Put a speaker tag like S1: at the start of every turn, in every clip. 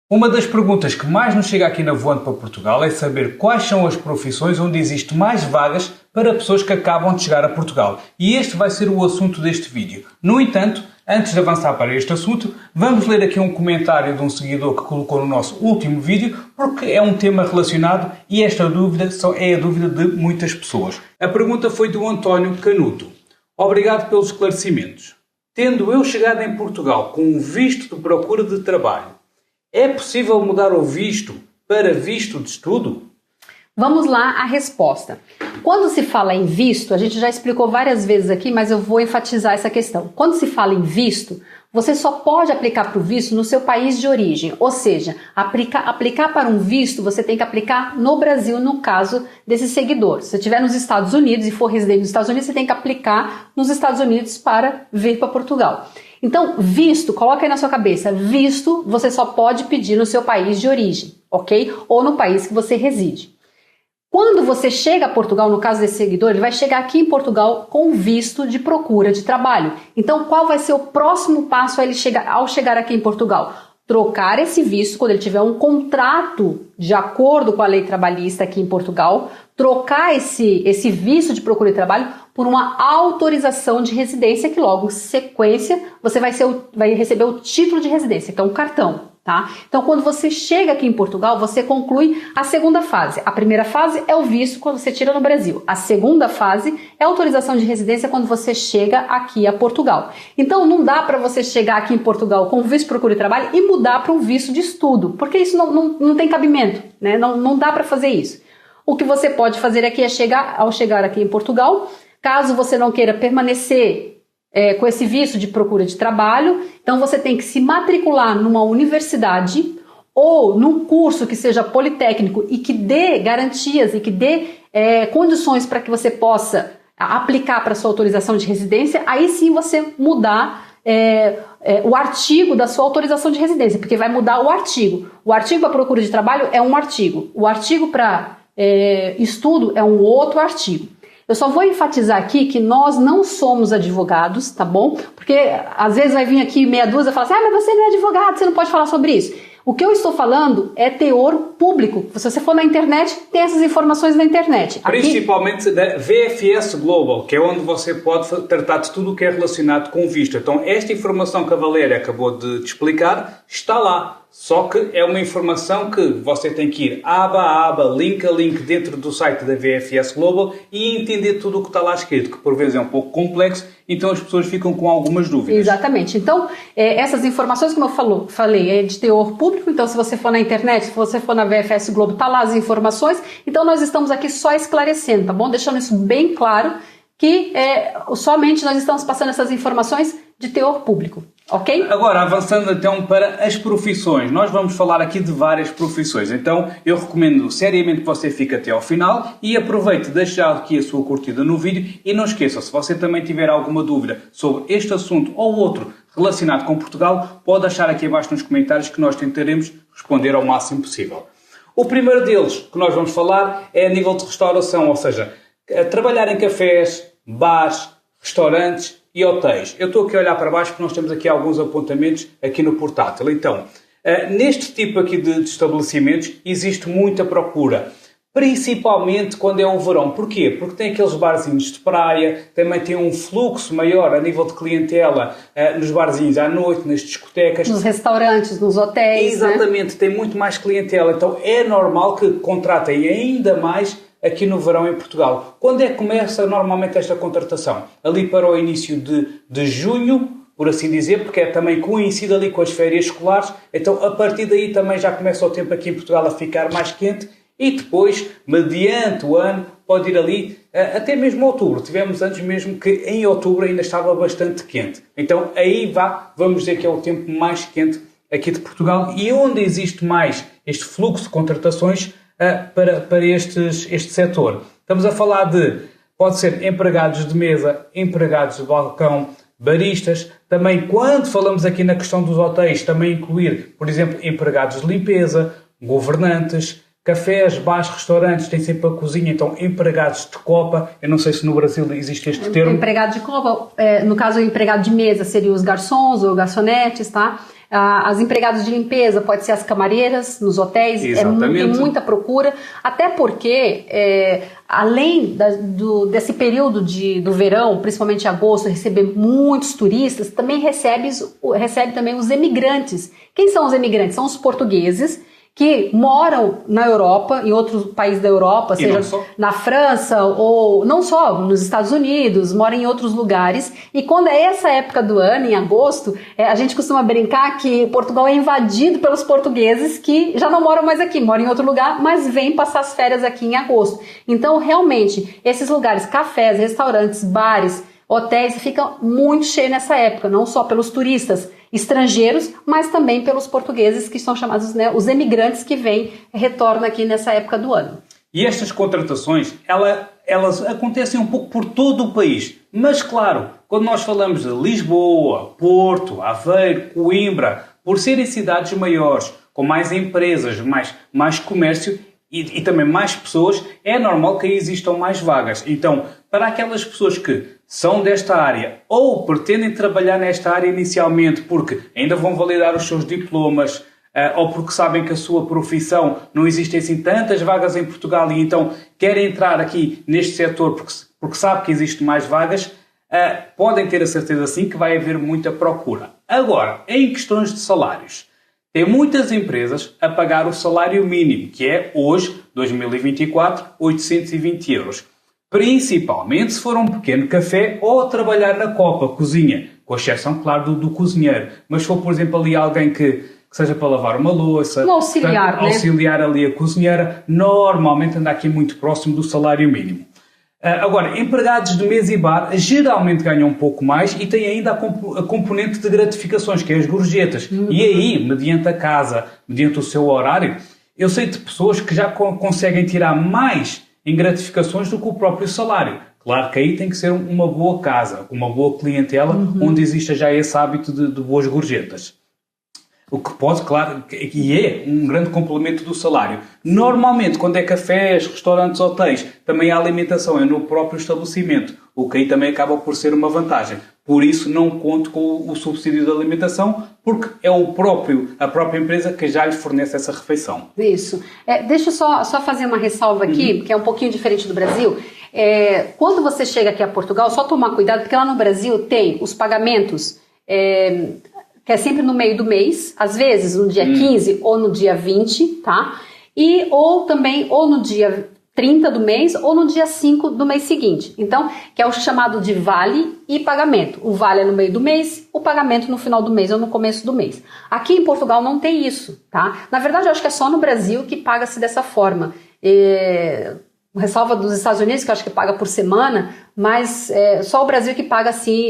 S1: Uma das perguntas que mais nos chega aqui na Voando para Portugal é saber quais são as profissões onde existe mais vagas para pessoas que acabam de chegar a Portugal. E este vai ser o assunto deste vídeo. No entanto, antes de avançar para este assunto, vamos ler aqui um comentário de um seguidor que colocou no nosso último vídeo, porque é um tema relacionado e esta dúvida é a dúvida de muitas pessoas. A pergunta foi do António Canuto. Obrigado pelos esclarecimentos. Tendo eu chegado em Portugal com um visto de procura de trabalho, é possível mudar o visto para visto de estudo?
S2: Vamos lá à resposta. Quando se fala em visto, a gente já explicou várias vezes aqui, mas eu vou enfatizar essa questão. Quando se fala em visto, você só pode aplicar para o visto no seu país de origem. Ou seja, aplicar para um visto, você tem que aplicar no Brasil, no caso desse seguidor. Se você estiver nos Estados Unidos e for residente nos Estados Unidos, você tem que aplicar nos Estados Unidos para vir para Portugal. Então, visto, coloca aí na sua cabeça, visto você só pode pedir no seu país de origem, ok? Ou no país que você reside. Quando você chega a Portugal, no caso desse seguidor, ele vai chegar aqui em Portugal com visto de procura de trabalho. Então, qual vai ser o próximo passo ao chegar aqui em Portugal? Trocar esse visto, quando ele tiver um contrato de acordo com a lei trabalhista aqui em Portugal, trocar esse visto de procura de trabalho por uma autorização de residência, que logo em sequência você vai receber o título de residência, que é um cartão. Tá? Então, quando você chega aqui em Portugal, você conclui a segunda fase. A primeira fase é o visto quando você tira no Brasil. A segunda fase é a autorização de residência quando você chega aqui a Portugal. Então, não dá para você chegar aqui em Portugal com visto de procura de trabalho e mudar para um visto de estudo, porque isso não tem cabimento, né? Não dá para fazer isso. O que você pode fazer aqui é ao chegar aqui em Portugal, caso você não queira permanecer com esse visto de procura de trabalho, então você tem que se matricular numa universidade ou num curso que seja politécnico e que dê garantias e que dê condições para que você possa aplicar para sua autorização de residência, aí sim você mudar o artigo da sua autorização de residência, porque vai mudar o artigo. O artigo para procura de trabalho é um artigo, o artigo para estudo é um outro artigo. Eu só vou enfatizar aqui que nós não somos advogados, tá bom? Porque às vezes vai vir aqui meia dúzia e falar assim, mas você não é advogado, você não pode falar sobre isso. O que eu estou falando é teor público. Se você for na internet, tem essas informações na internet.
S1: Principalmente da VFS Global, que é onde você pode tratar de tudo o que é relacionado com visto. Então, esta informação que a Valéria acabou de te explicar está lá. Só que é uma informação que você tem que ir aba a aba, link a link dentro do site da VFS Global e entender tudo o que está lá escrito, que por vezes é um pouco complexo, então as pessoas ficam com algumas dúvidas.
S2: Exatamente. Então, essas informações, como eu falei, é de teor público, então se você for na internet, se você for na VFS Global, está lá as informações, então nós estamos aqui só esclarecendo, tá bom? Deixando isso bem claro, que somente nós estamos passando essas informações de teor público, ok?
S1: Agora, avançando então para as profissões, nós vamos falar aqui de várias profissões, então eu recomendo seriamente que você fique até ao final e aproveite, deixe já aqui a sua curtida no vídeo e não esqueça, se você também tiver alguma dúvida sobre este assunto ou outro relacionado com Portugal, pode deixar aqui abaixo nos comentários que nós tentaremos responder ao máximo possível. O primeiro deles que nós vamos falar é a nível de restauração, ou seja, trabalhar em cafés, bares, restaurantes e hotéis. Eu estou aqui a olhar para baixo porque nós temos aqui alguns apontamentos aqui no portátil. Então, neste tipo aqui de estabelecimentos existe muita procura, principalmente quando é o verão. Porquê? Porque tem aqueles barzinhos de praia, também tem um fluxo maior a nível de clientela nos barzinhos à noite, nas discotecas.
S2: Nos restaurantes, nos hotéis.
S1: Exatamente,
S2: né?
S1: Tem muito mais clientela. Então é normal que contratem ainda mais aqui no verão em Portugal. Quando é que começa normalmente esta contratação? Ali para o início de junho, por assim dizer, porque também coincide ali com as férias escolares, então a partir daí também já começa o tempo aqui em Portugal a ficar mais quente e depois, mediante o ano, pode ir ali até mesmo outubro. Tivemos anos mesmo que em outubro ainda estava bastante quente. Então aí vamos dizer que é o tempo mais quente aqui de Portugal e onde existe mais este fluxo de contratações para este setor. Estamos a falar pode ser empregados de mesa, empregados de balcão, baristas, também quando falamos aqui na questão dos hotéis, também incluir, por exemplo, empregados de limpeza, governantes, Cafés, bares, restaurantes têm sempre a cozinha, então empregados de copa. Eu não sei se no Brasil existe este termo.
S2: Empregado de copa, no caso o empregado de mesa seriam os garçons ou garçonetes, tá? As empregadas de limpeza pode ser as camareiras nos hotéis, tem muita procura, até porque além desse período do verão, principalmente agosto, receber muitos turistas, também recebe também os emigrantes. Quem são os emigrantes? São os portugueses que moram na Europa, em outros países da Europa, seja na França ou não só, nos Estados Unidos, moram em outros lugares. E quando é essa época do ano, em agosto, a gente costuma brincar que Portugal é invadido pelos portugueses que já não moram mais aqui, moram em outro lugar, mas vêm passar as férias aqui em agosto. Então, realmente, esses lugares, cafés, restaurantes, bares, hotéis, ficam muito cheios nessa época, não só pelos turistas estrangeiros, mas também pelos portugueses, que são chamados, né, os emigrantes que retornam aqui nessa época do ano.
S1: E estas contratações, elas acontecem um pouco por todo o país. Mas, claro, quando nós falamos de Lisboa, Porto, Aveiro, Coimbra, por serem cidades maiores, com mais empresas, mais comércio e também mais pessoas, é normal que aí existam mais vagas. Então, para aquelas pessoas que são desta área ou pretendem trabalhar nesta área inicialmente porque ainda vão validar os seus diplomas ou porque sabem que a sua profissão não existem assim tantas vagas em Portugal e então querem entrar aqui neste setor porque sabe que existem mais vagas, podem ter a certeza sim que vai haver muita procura. Agora, em questões de salários, tem muitas empresas a pagar o salário mínimo, que é hoje, 2024, 820 euros. Principalmente se for um pequeno café ou a trabalhar na copa, cozinha, com exceção, claro, do cozinheiro. Mas se for, por exemplo, ali alguém que seja para lavar uma louça, auxiliar ali a cozinheira, normalmente anda aqui muito próximo do salário mínimo. Agora, empregados de mesa e bar geralmente ganham um pouco mais e têm ainda a componente de gratificações, que é as gorjetas. E aí, mediante a casa, mediante o seu horário, eu sei de pessoas que já conseguem tirar mais em gratificações do que o próprio salário. Claro que aí tem que ser uma boa casa, uma boa clientela, onde exista já esse hábito de boas gorjetas. O que pode, claro, e é um grande complemento do salário. Normalmente, quando é cafés, restaurantes, hotéis, também a alimentação é no próprio estabelecimento, o que aí também acaba por ser uma vantagem. Por isso, não conto com o subsídio de alimentação, porque é a própria empresa que já lhe fornece essa refeição.
S2: Isso. Deixa eu só fazer uma ressalva aqui, que é um pouquinho diferente do Brasil. Quando você chega aqui a Portugal, só tomar cuidado, porque lá no Brasil tem os pagamentos, que é sempre no meio do mês, às vezes no dia 15 ou no dia 20, tá? Ou no dia 30 do mês ou no dia 5 do mês seguinte. Então, que é o chamado de vale e pagamento. O vale é no meio do mês, o pagamento no final do mês ou no começo do mês. Aqui em Portugal não tem isso, tá? Na verdade, eu acho que é só no Brasil que paga-se dessa forma. Ressalva dos Estados Unidos, que eu acho que paga por semana, mas só o Brasil que paga assim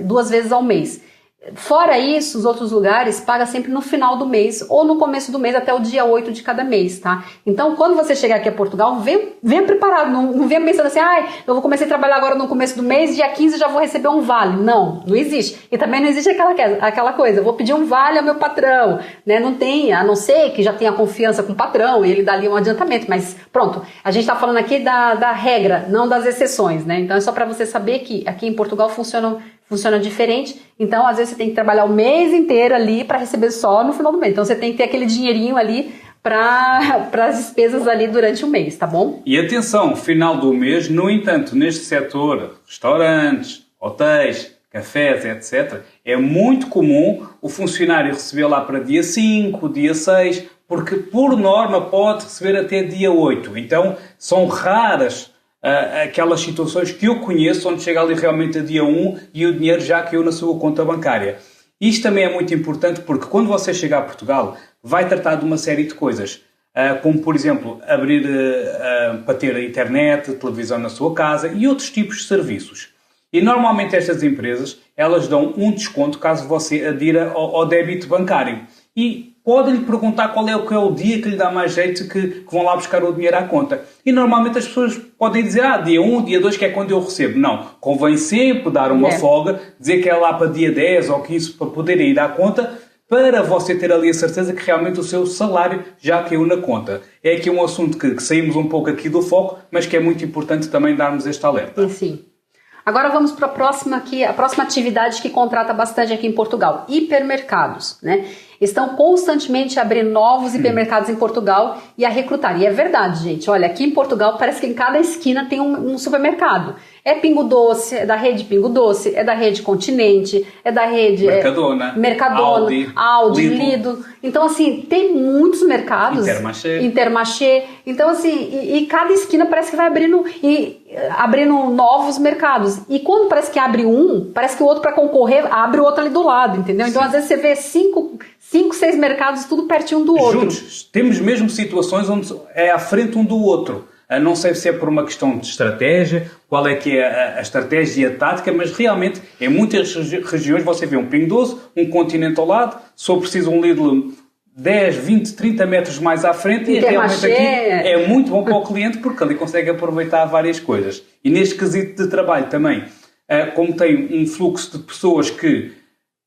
S2: 2 vezes ao mês. Fora isso, os outros lugares pagam sempre no final do mês ou no começo do mês até o dia 8 de cada mês, tá? Então, quando você chegar aqui a Portugal, venha preparado, não venha pensando assim, eu vou começar a trabalhar agora no começo do mês, dia 15 já vou receber um vale. Não existe. E também não existe aquela coisa, eu vou pedir um vale ao meu patrão, né? Não tem, a não ser que já tenha confiança com o patrão e ele dá ali um adiantamento, mas pronto, a gente tá falando aqui da regra, não das exceções, né? Então é só para você saber que aqui em Portugal funciona diferente, então às vezes você tem que trabalhar o mês inteiro ali para receber só no final do mês. Então você tem que ter aquele dinheirinho ali para as despesas ali durante o mês, tá bom?
S1: E atenção, final do mês, no entanto, neste setor, restaurantes, hotéis, cafés, etc., é muito comum o funcionário receber lá para dia 5, dia 6, porque por norma pode receber até dia 8. Então são raras aquelas situações que eu conheço onde chega ali realmente a dia 1 e o dinheiro já caiu na sua conta bancária. Isto também é muito importante porque quando você chega a Portugal vai tratar de uma série de coisas, como por exemplo abrir para ter a internet, televisão na sua casa e outros tipos de serviços. E normalmente estas empresas elas dão um desconto caso você adira ao débito bancário. E podem-lhe perguntar qual é o dia que lhe dá mais jeito que vão lá buscar o dinheiro à conta. E normalmente as pessoas podem dizer, dia 1, dia 2, que é quando eu recebo. Não, convém sempre dar uma folga, dizer que é lá para dia 10 ou 15 para poderem ir à conta, para você ter ali a certeza que realmente o seu salário já caiu na conta. É aqui um assunto que saímos um pouco aqui do foco, mas que é muito importante também darmos este alerta.
S2: Sim. Agora vamos para a próxima atividade que contrata bastante aqui em Portugal, hipermercados, né? Estão constantemente abrindo novos hipermercados em Portugal e a recrutar. E é verdade, gente. Olha, aqui em Portugal parece que em cada esquina tem um supermercado. É Pingo Doce, é da rede Pingo Doce, é da rede Continente, é da rede Mercadona, Aldi, Lidl. Então, assim, tem muitos mercados. Intermarché. Então, assim, e cada esquina parece que vai abrindo novos mercados. E quando parece que abre um, parece que o outro, para concorrer, abre o outro ali do lado, entendeu? Então, às vezes você vê 5, 6 mercados tudo pertinho um do outro.
S1: Juntos. Temos mesmo situações onde é à frente um do outro. Não sei se é por uma questão de estratégia, qual é que é a estratégia e a tática, mas realmente em muitas regiões você vê um Pingo Doce, um Continente ao lado, se for preciso um Lidl 10, 20, 30 metros mais à frente e realmente aqui é muito bom para o cliente porque ali consegue aproveitar várias coisas. E neste quesito de trabalho também, como tem um fluxo de pessoas que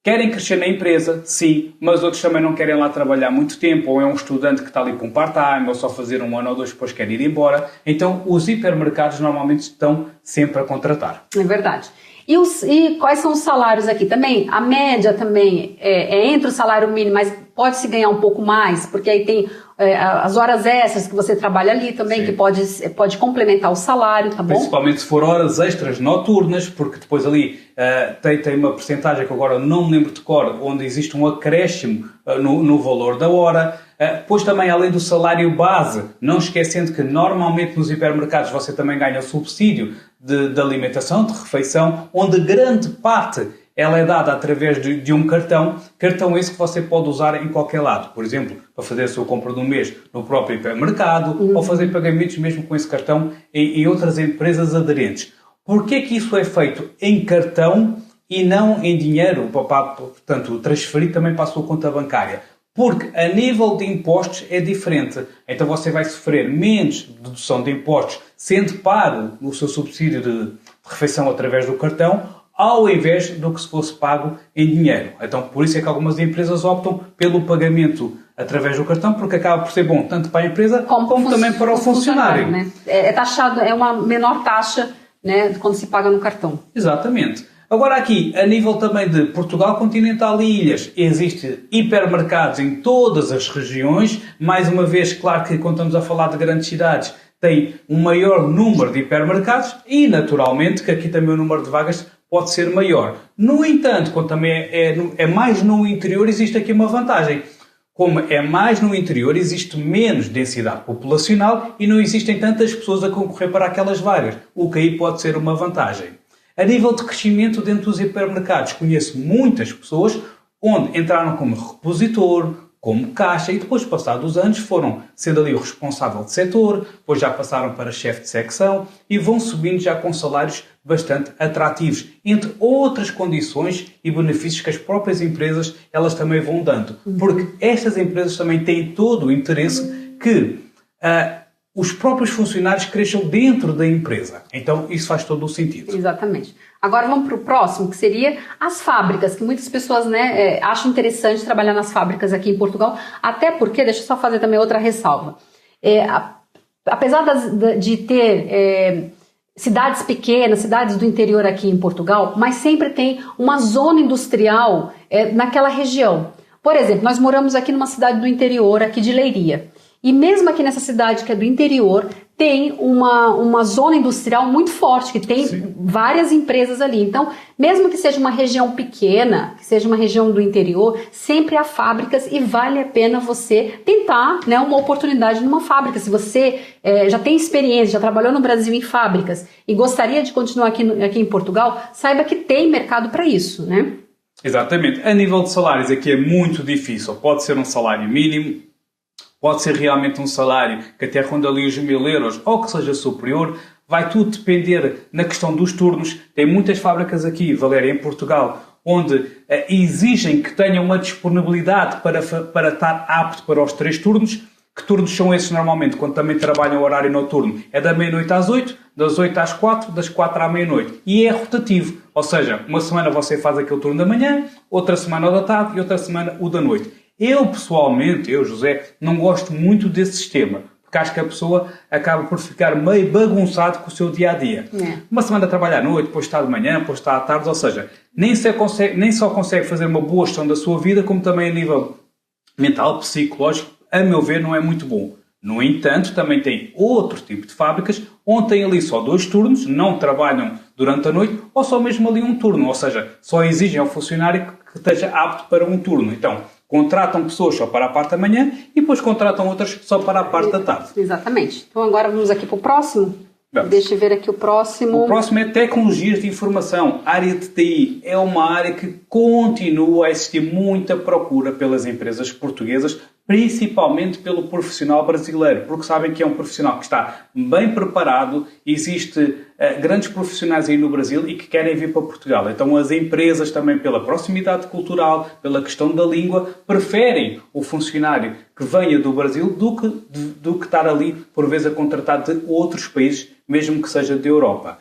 S1: querem crescer na empresa, sim, mas outros também não querem lá trabalhar muito tempo, ou é um estudante que está ali para um part-time, ou só fazer 1 ano ou 2 depois quer ir embora. Então, os hipermercados normalmente estão sempre a contratar.
S2: É verdade. E quais são os salários aqui? Também, a média também é entre o salário mínimo, mas pode-se ganhar um pouco mais, porque aí tem as horas extras que você trabalha ali também, sim, que pode complementar o salário, tá bom?
S1: Principalmente se for horas extras noturnas, porque depois ali tem uma percentagem que agora não me lembro de cor, onde existe um acréscimo no valor da hora. Depois também, além do salário base, não esquecendo que normalmente nos hipermercados você também ganha subsídio de alimentação, de refeição, onde grande parte ela é dada através de um cartão esse que você pode usar em qualquer lado. Por exemplo, para fazer a sua compra do mês no próprio hipermercado, ou fazer pagamentos mesmo com esse cartão em outras empresas aderentes. Porquê que isso é feito em cartão e não em dinheiro? Portanto, transferir também para a sua conta bancária. Porque a nível de impostos é diferente. Então você vai sofrer menos dedução de impostos sendo pago o seu subsídio de refeição através do cartão, ao invés do que se fosse pago em dinheiro. Então, por isso é que algumas empresas optam pelo pagamento através do cartão, porque acaba por ser bom tanto para a empresa como também para o funcionário.
S2: Né? É taxado, é uma menor taxa, né, quando se paga no cartão.
S1: Exatamente. Agora aqui, a nível também de Portugal continental e ilhas, existem hipermercados em todas as regiões. Mais uma vez, claro que quando estamos a falar de grandes cidades, tem um maior número de hipermercados e, naturalmente, que aqui também o número de vagas pode ser maior. No entanto, quando também é mais no interior, existe aqui uma vantagem. Como é mais no interior, existe menos densidade populacional e não existem tantas pessoas a concorrer para aquelas vagas, o que aí pode ser uma vantagem. A nível de crescimento dentro dos hipermercados, conheço muitas pessoas onde entraram como repositor, como caixa e depois, passados os anos, foram sendo ali o responsável de setor, depois já passaram para chefe de secção e vão subindo já com salários bastante atrativos, entre outras condições e benefícios que as próprias empresas elas também vão dando. Porque estas empresas também têm todo o interesse que os próprios funcionários cresçam dentro da empresa. Então, isso faz todo o sentido.
S2: Exatamente. Agora vamos para o próximo, que seria as fábricas, que muitas pessoas acham interessante trabalhar nas fábricas aqui em Portugal, até porque, deixa eu só fazer também outra ressalva, apesar de ter cidades pequenas, cidades do interior aqui em Portugal, mas sempre tem uma zona industrial naquela região. Por exemplo, nós moramos aqui numa cidade do interior, aqui de Leiria. E mesmo aqui nessa cidade que é do interior, tem uma zona industrial muito forte, que tem Sim. várias empresas ali. Então, mesmo que seja uma região pequena, que seja uma região do interior, sempre há fábricas e vale a pena você tentar, né, uma oportunidade numa fábrica. Se você já tem experiência, já trabalhou no Brasil em fábricas e gostaria de continuar aqui em Portugal, saiba que tem mercado para isso, né?
S1: Exatamente. A nível de salários aqui é muito difícil. Pode ser um salário mínimo, pode ser realmente um salário que até ronda ali os 1.000 euros ou que seja superior. Vai tudo depender na questão dos turnos. Tem muitas fábricas aqui, Valéria, em Portugal, onde exigem que tenham uma disponibilidade para estar apto para os 3 turnos. Que turnos são esses normalmente, quando também trabalham o horário noturno? É da meia-noite às 8, das 8 às 4, das 4 à meia-noite. E é rotativo. Ou seja, uma semana você faz aquele turno da manhã, outra semana o da tarde e outra semana o da noite. Eu, pessoalmente, José, não gosto muito desse sistema. Porque acho que a pessoa acaba por ficar meio bagunçado com o seu dia-a-dia. Uma semana trabalha à noite, depois está de manhã, depois está à tarde. Ou seja, nem só consegue fazer uma boa gestão da sua vida, como também a nível mental, psicológico, a meu ver, não é muito bom. No entanto, também tem outro tipo de fábricas onde tem ali só 2 turnos, não trabalham durante a noite, ou só mesmo ali um turno. Ou seja, só exigem ao funcionário que esteja apto para um turno. Então, contratam pessoas só para a parte da manhã e depois contratam outras só para a parte da tarde.
S2: Exatamente. Então agora vamos aqui para o próximo.
S1: Vamos.
S2: Deixa eu ver aqui o próximo.
S1: O próximo é tecnologias de informação. A área de TI é uma área que continua a existir muita procura pelas empresas portuguesas, principalmente pelo profissional brasileiro, porque sabem que é um profissional que está bem preparado, existe grandes profissionais aí no Brasil e que querem vir para Portugal. Então as empresas também, pela proximidade cultural, pela questão da língua, preferem o funcionário que venha do Brasil do que estar ali, por vezes, a contratar de outros países, mesmo que seja da Europa.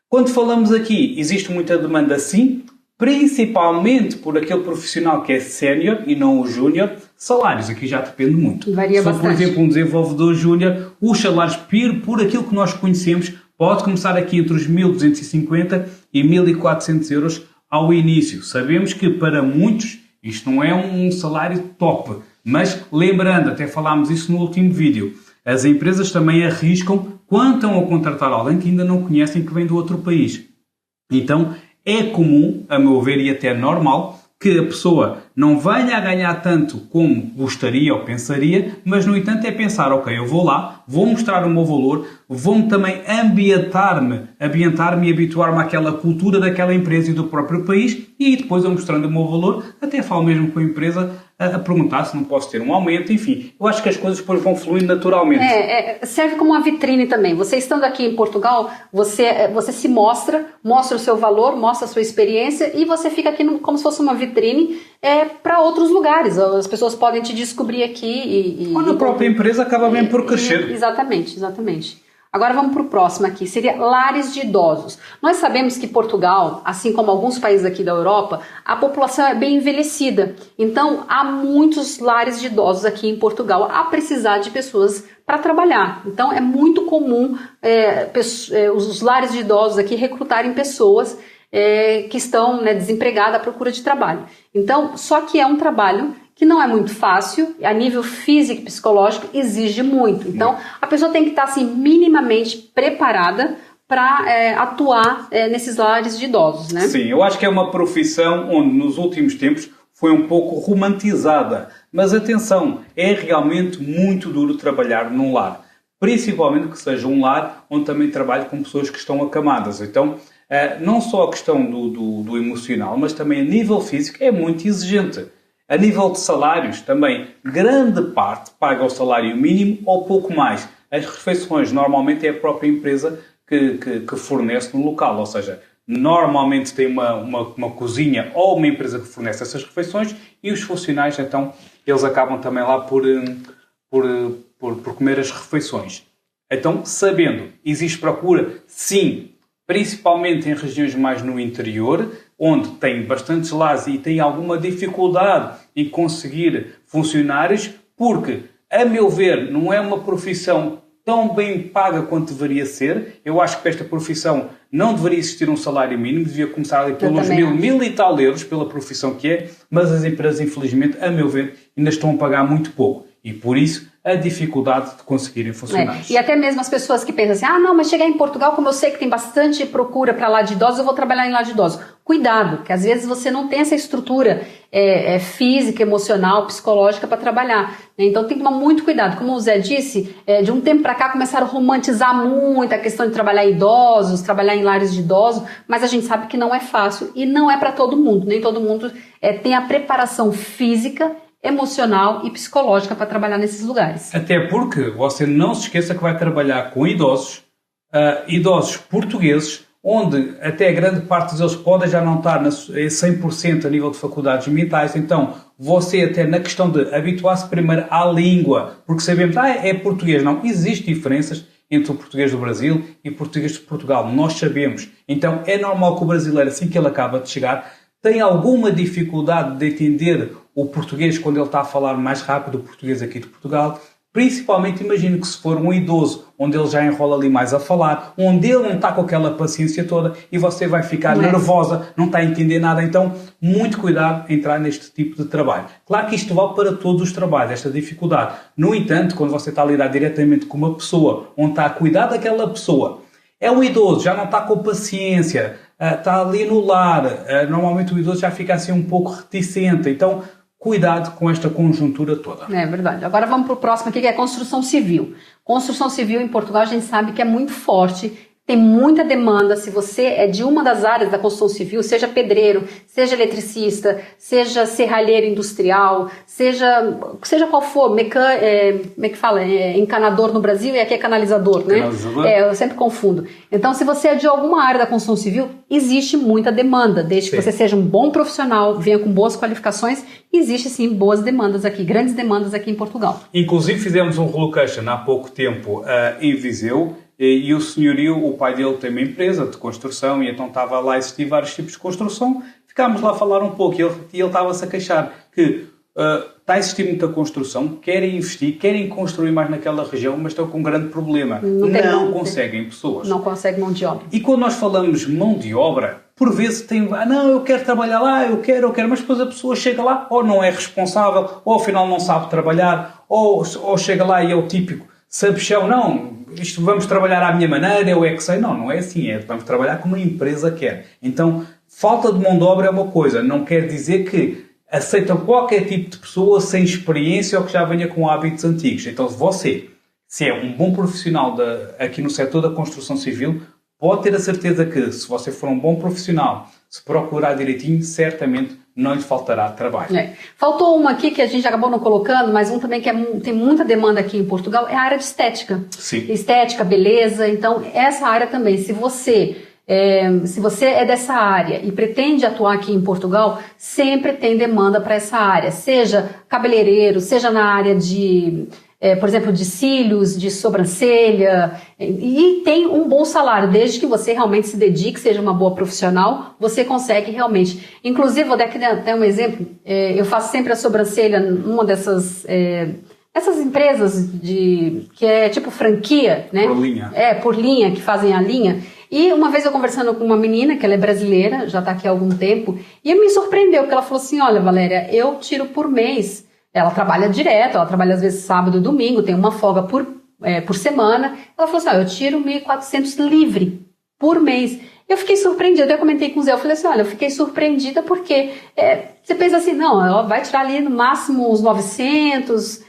S1: Quando falamos aqui, existe muita demanda sim, principalmente por aquele profissional que é sénior e não o júnior. Salários aqui já depende muito.
S2: Varia
S1: bastante. Por exemplo, um desenvolvedor júnior, os salários por aquilo que nós conhecemos, pode começar aqui entre os 1.250 e 1.400 euros ao início. Sabemos que para muitos isto não é um salário top, mas lembrando, até falámos isso no último vídeo, as empresas também arriscam quando estão a contratar alguém que ainda não conhecem, que vem do outro país. Então, é comum, a meu ver, e até normal, que a pessoa não venha a ganhar tanto como gostaria ou pensaria, mas, no entanto, é pensar, ok, eu vou lá, vou mostrar o meu valor, vou também ambientar-me e habituar-me àquela cultura daquela empresa e do próprio país, e depois eu mostrando o meu valor, até falo mesmo com a empresa a perguntar se não posso ter um aumento, enfim. Eu acho que as coisas depois vão fluindo naturalmente.
S2: Serve como uma vitrine também. Você estando aqui em Portugal, você se mostra o seu valor, mostra a sua experiência e você fica aqui como se fosse uma vitrine para outros lugares. As pessoas podem te descobrir aqui.
S1: Ou na própria empresa acaba bem por crescer.
S2: Exatamente. Agora vamos para o próximo aqui, seria lares de idosos. Nós sabemos que Portugal, assim como alguns países aqui da Europa, a população é bem envelhecida. Então, há muitos lares de idosos aqui em Portugal a precisar de pessoas para trabalhar. Então, é muito comum os lares de idosos aqui recrutarem pessoas que estão desempregadas à procura de trabalho. Então, só que é um trabalho que não é muito fácil, a nível físico e psicológico exige muito. Então, a pessoa tem que estar assim, minimamente preparada para atuar nesses lares de idosos, né?
S1: Sim, eu acho que é uma profissão onde nos últimos tempos foi um pouco romantizada. Mas atenção, é realmente muito duro trabalhar num lar. Principalmente que seja um lar onde também trabalhe com pessoas que estão acamadas. Então, não só a questão do emocional, mas também a nível físico é muito exigente. A nível de salários, também, grande parte paga o salário mínimo ou pouco mais. As refeições, normalmente, é a própria empresa que fornece no local. Ou seja, normalmente tem uma cozinha ou uma empresa que fornece essas refeições e os funcionários, então, eles acabam também lá por comer as refeições. Então, sabendo, existe procura? Sim, principalmente em regiões mais no interior, onde tem bastantes lares e tem alguma dificuldade em conseguir funcionários, porque, a meu ver, não é uma profissão tão bem paga quanto deveria ser. Eu acho que para esta profissão não deveria existir um salário mínimo, devia começar ali pelos mil e tal euros pela profissão que é, mas as empresas, infelizmente, a meu ver, ainda estão a pagar muito pouco. E por isso, a dificuldade de conseguirem funcionários.
S2: E até mesmo as pessoas que pensam assim, não, mas chegar em Portugal, como eu sei que tem bastante procura para lá de idosos, eu vou trabalhar em lá de idosos. Cuidado, que às vezes você não tem essa estrutura física, emocional, psicológica para trabalhar. Né? Então tem que tomar muito cuidado. Como o Zé disse, de um tempo para cá começaram a romantizar muito a questão de trabalhar em idosos, trabalhar em lares de idosos, mas a gente sabe que não é fácil e não é para todo mundo. Nem todo mundo tem a preparação física, emocional e psicológica para trabalhar nesses lugares.
S1: Até porque você não se esqueça que vai trabalhar com idosos, idosos portugueses onde até grande parte deles pode já não estar a 100% a nível de faculdades mentais. Então, você até na questão de habituar-se primeiro à língua, porque sabemos, é português. Não, existem diferenças entre o português do Brasil e o português de Portugal. Nós sabemos. Então, é normal que o brasileiro, assim que ele acaba de chegar, tenha alguma dificuldade de entender o português quando ele está a falar mais rápido, o português aqui de Portugal. Principalmente, imagino que se for um idoso, onde ele já enrola ali mais a falar, onde ele não está com aquela paciência toda e você vai ficar nervosa, não está a entender nada. Então, muito cuidado em entrar neste tipo de trabalho. Claro que isto vale para todos os trabalhos, esta dificuldade. No entanto, quando você está a lidar diretamente com uma pessoa, onde está a cuidar daquela pessoa, é um idoso, já não está com paciência, está ali no lar, normalmente o idoso já fica assim um pouco reticente. Então, cuidado com esta conjuntura toda.
S2: É verdade. Agora vamos para o próximo aqui, que é construção civil. Construção civil em Portugal a gente sabe que é muito forte, tem muita demanda. Se você é de uma das áreas da construção civil, seja pedreiro, seja eletricista, seja serralheiro industrial, seja qual for, como é que fala? Encanador no Brasil e aqui é canalizador, né?
S1: Canalizador.
S2: Eu sempre confundo. Então, se você é de alguma área da construção civil, existe muita demanda, desde que você seja um bom profissional, venha com boas qualificações, existe sim boas demandas aqui, grandes demandas aqui em Portugal.
S1: Inclusive fizemos um relocation há pouco tempo em Viseu, e o senhorio, o pai dele tem uma empresa de construção e então estava lá a existir vários tipos de construção. Ficámos lá a falar um pouco e ele estava-se a queixar que está a existir muita construção, querem investir, querem construir mais naquela região, mas estão com um grande problema. Não conseguem pessoas.
S2: Não conseguem mão de obra.
S1: E quando nós falamos mão de obra, por vezes tem, não, eu quero trabalhar lá, eu quero, mas depois a pessoa chega lá, ou não é responsável, ou afinal não sabe trabalhar, ou chega lá e é o típico sabichão, não, isto vamos trabalhar à minha maneira, eu é que sei. Não é assim, vamos trabalhar como a empresa quer. Então, falta de mão de obra é uma coisa, não quer dizer que aceitam qualquer tipo de pessoa sem experiência ou que já venha com hábitos antigos. Então, se é um bom profissional aqui no setor da construção civil, pode ter a certeza que, se você for um bom profissional, se procurar direitinho, certamente não lhe faltará trabalho.
S2: Faltou uma aqui que a gente acabou não colocando, mas um também que tem muita demanda aqui em Portugal, é a área de estética.
S1: Sim.
S2: Estética, beleza. Então, essa área também, se você é dessa área e pretende atuar aqui em Portugal, sempre tem demanda para essa área. Seja cabeleireiro, seja na área de... por exemplo, de cílios, de sobrancelha, e tem um bom salário, desde que você realmente se dedique, seja uma boa profissional, você consegue realmente. Inclusive, vou dar aqui até um exemplo, eu faço sempre a sobrancelha numa dessas essas empresas que é tipo franquia, né?
S1: Por linha.
S2: Por linha, que fazem a linha. E uma vez eu conversando com uma menina, que ela é brasileira, já está aqui há algum tempo, e me surpreendeu, porque ela falou assim, olha, Valéria, eu tiro por mês. Ela trabalha direto, ela trabalha às vezes sábado e domingo, tem uma folga por semana. Ela falou assim, eu tiro 1.400 livre por mês. Eu fiquei surpreendida, eu comentei com o Zé, eu falei assim, olha, eu fiquei surpreendida porque você pensa assim, não, ela vai tirar ali no máximo uns 900,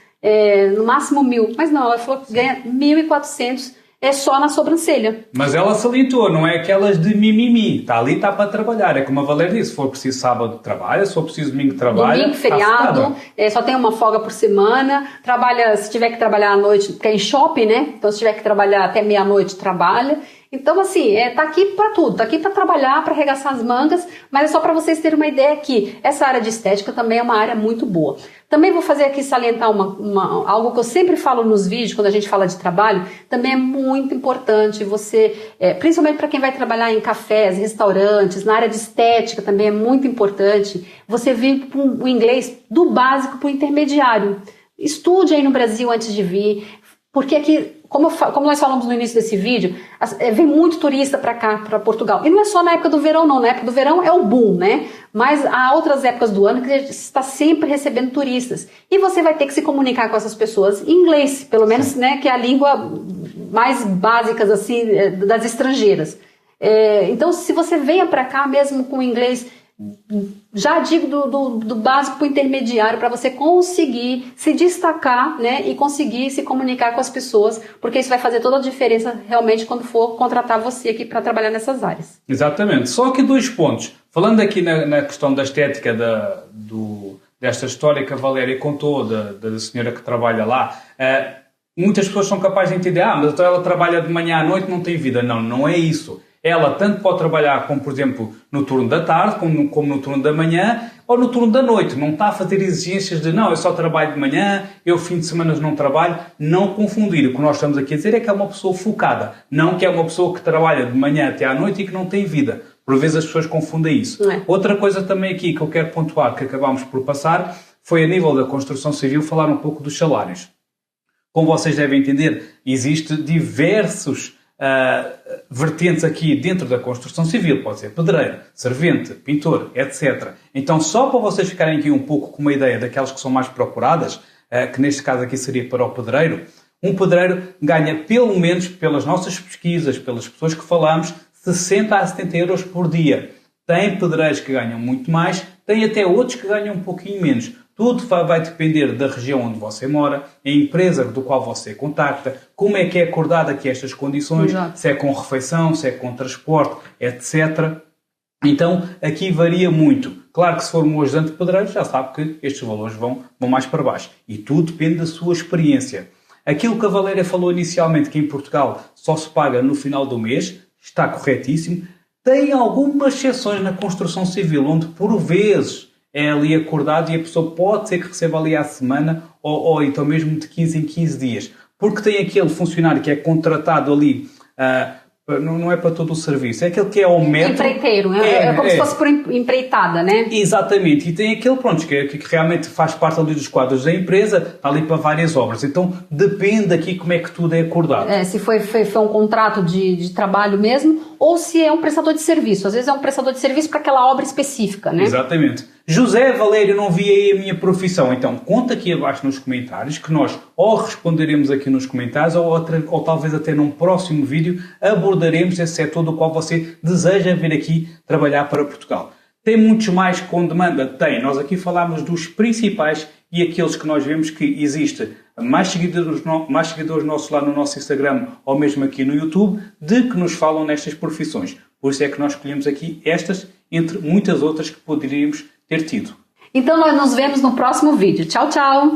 S2: no máximo 1.000. Mas não, ela falou que ganha 1.400 só na sobrancelha.
S1: Mas ela salientou, não é aquelas de mimimi. Está ali, está para trabalhar. É como a Valéria disse, se for preciso sábado, trabalha. Se for preciso domingo, trabalha.
S2: Domingo, feriado, só tem uma folga por semana. Trabalha, se tiver que trabalhar à noite, porque é em shopping, né? Então, se tiver que trabalhar até meia-noite, trabalha. Então, assim, tá aqui para tudo. Tá aqui para trabalhar, para arregaçar as mangas. Mas é só para vocês terem uma ideia que essa área de estética também é uma área muito boa. Também vou fazer aqui salientar algo que eu sempre falo nos vídeos, quando a gente fala de trabalho, também é muito importante você, principalmente para quem vai trabalhar em cafés, restaurantes, na área de estética também é muito importante, você vir o inglês do básico para o intermediário. Estude aí no Brasil antes de vir, porque aqui, como nós falamos no início desse vídeo, vem muito turista para cá, para Portugal. E não é só na época do verão, não. Na época do verão é o boom, né? Mas há outras épocas do ano que está sempre recebendo turistas. E você vai ter que se comunicar com essas pessoas em inglês, pelo menos, né? Que é a língua mais básica, assim, das estrangeiras. Então, se você venha para cá mesmo com inglês, já digo do básico para o intermediário, para você conseguir se destacar, né, e conseguir se comunicar com as pessoas, porque isso vai fazer toda a diferença realmente quando for contratar você aqui para trabalhar nessas áreas.
S1: Exatamente. Só aqui 2 pontos. Falando aqui na questão da estética desta história que a Valéria contou, da senhora que trabalha lá, muitas pessoas são capazes de entender, mas então ela trabalha de manhã à noite, não tem vida. Não é isso. Ela tanto pode trabalhar como, por exemplo, no turno da tarde, como no turno da manhã, ou no turno da noite. Não está a fazer exigências de, não, eu só trabalho de manhã, eu fim de semana não trabalho. Não confundir. O que nós estamos aqui a dizer é que é uma pessoa focada. Não que é uma pessoa que trabalha de manhã até à noite e que não tem vida. Por vezes as pessoas confundem isso. Outra coisa também aqui que eu quero pontuar, que acabámos por passar, foi a nível da construção civil falar um pouco dos salários. Como vocês devem entender, existe diversos vertentes aqui dentro da construção civil. Pode ser pedreiro, servente, pintor, etc. Então, só para vocês ficarem aqui um pouco com uma ideia daquelas que são mais procuradas, que neste caso aqui seria para o pedreiro, um pedreiro ganha pelo menos, pelas nossas pesquisas, pelas pessoas que falamos, 60 a 70 euros por dia. Tem pedreiros que ganham muito mais, tem até outros que ganham um pouquinho menos. Tudo vai depender da região onde você mora, a empresa do qual você contacta, como é que é acordada aqui estas condições,
S2: Exato.
S1: se é com refeição, se é com transporte, etc. Então, aqui varia muito. Claro que se for um ajudante pedreiro, já sabe que estes valores vão mais para baixo. E tudo depende da sua experiência. Aquilo que a Valéria falou inicialmente, que em Portugal só se paga no final do mês, está corretíssimo. Tem algumas exceções na construção civil, onde por vezes é ali acordado e a pessoa pode ser que receba ali à semana ou então mesmo de 15 em 15 dias. Porque tem aquele funcionário que é contratado ali, não é para todo o serviço, é aquele que é ao metro.
S2: Empreiteiro, é como se fosse por empreitada, né?
S1: Exatamente, e tem aquele que realmente faz parte ali dos quadros da empresa, está ali para várias obras. Então depende aqui como é que tudo é acordado.
S2: Se foi um contrato de trabalho mesmo, ou se é um prestador de serviço. Às vezes é um prestador de serviço para aquela obra específica, né?
S1: Exatamente. José, Valério, não vi aí a minha profissão. Então, conta aqui abaixo nos comentários que nós ou responderemos aqui nos comentários ou talvez até num próximo vídeo abordaremos esse setor do qual você deseja vir aqui trabalhar para Portugal. Tem muitos mais com demanda? Tem. Nós aqui falámos dos principais e aqueles que nós vemos que existe mais seguidores nossos lá no nosso Instagram ou mesmo aqui no YouTube de que nos falam nestas profissões. Por isso é que nós escolhemos aqui estas entre muitas outras que poderíamos ter tido.
S2: Então nós nos vemos no próximo vídeo. Tchau, tchau!